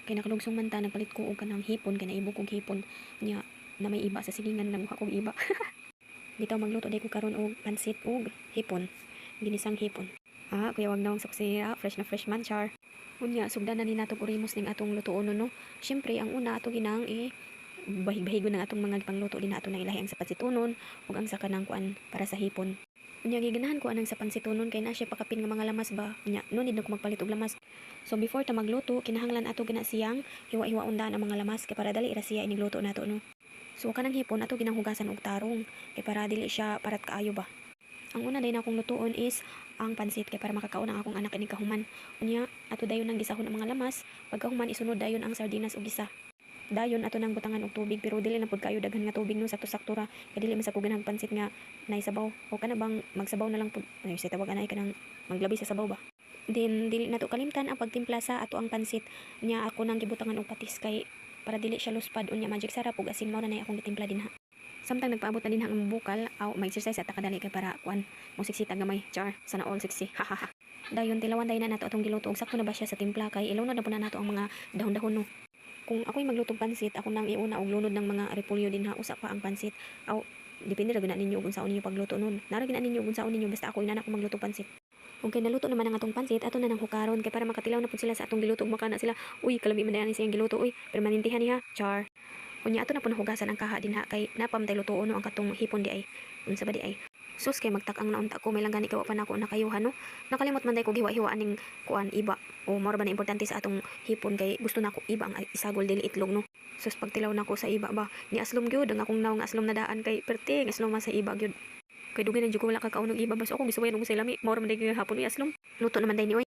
Kay nakalugsong man ta nagpalit ko og kanang hipon kay naibog kog hipon nya na may iba sa silingan namuha kog iba. Bitaw magluto day ko karon og pansit og hipon, ginisang hipon. Kuya wag nawang suksiya, fresh na fresh man char. Unya sugdan na ni natog orimos ning atong lutoon no. Syempre ang una ato ginang bahig-bahigon ng atong mga pangluto din ato nang ilahi ang sa pansitunon ug ang sa kanang kuan para sa hipon. Unya giganahan ko anang sa pansitunon kay na siya pakapin nga mga lamas ba. Unya no need na ko magpalit og lamas. So before ta magluto kinahanglan ato gina siyang hiwa-hiwaon ang mga lamas kay para dali ra siya inigluto nato no. So kanang hipon ato ginang hugasan og tarong kay para dili siya parat kaayo ba. Ang una day na akong lutuon is ang pansit kay para makakaon ang akong anak ining kahuman. Unya ato dayon nang gisahon ang mga lamas, pagkahuman isunod dayon ang sardinas ug gisa. Dayon ato nang butangan og tubig pero dili na pud kayo daghan nga tubig no sakto-sakto ra kay dili masakugan ang pansit nga naisabaw. O kana bang magsabaw na lang pud ay sa tawag anay kanang maglabi sa sabaw ba. Then dili nato kalimtan ang pagtimpla sa ato ang pansit nya ako nang gibutangan og patis kay para dili siya luspad unya magic sarap ug asin mao na nay akong gitimpla dinha. Samtang nagpaabot na din ang bukal aw mag-exercise at kadali kay para kuan mo siksita gamay char sana all siksi hahaha. Dayon tilawan day na nato atong giluto ug sakto na ba siya sa timpla kay ilunod na po na nato ang mga dahon-dahon no. Kung ako'y maglutong pansit, ako nang iuna og lunod ng mga repolyo din ha, usa pa ang pansit. Aw, depende ra gina ninyo kung saon ninyo pagluto nun. Nara gina ninyo kung saon ninyo basta ako ina ko maglutong pansit. Kung kay naluto naman ang atong pansit, ato na nang hukaron kay para makatilaw na pud sila sa atong giluto ug makana sila. Uy, kalami man dayon siyang giluto uy, permanentihan niya, char. Unya ato na pud hugasan ang kaha din ha kay napam tay lutoon no ang katong hipon di ay. Unsa ba di ay? Sus kay magtak-ang naunta ko may lang gani kawa pa nako nakayuhan no. Nakalimot man day ko giwa-hiwaan ning kuan iba. O mao ba na importante sa atong hipon kay gusto nako iba ang isagol dili itlog no. Sus pagtilaw nako sa iba ba ni aslom gyud ang akong naw nga aslom na daan kay perting aslom man sa iba gyud. Kay dugay na jud ko wala kakaon og iba bas ako gisuway nung sa lami. Mao ra man day hapon ni aslom. Luto naman day ni oy.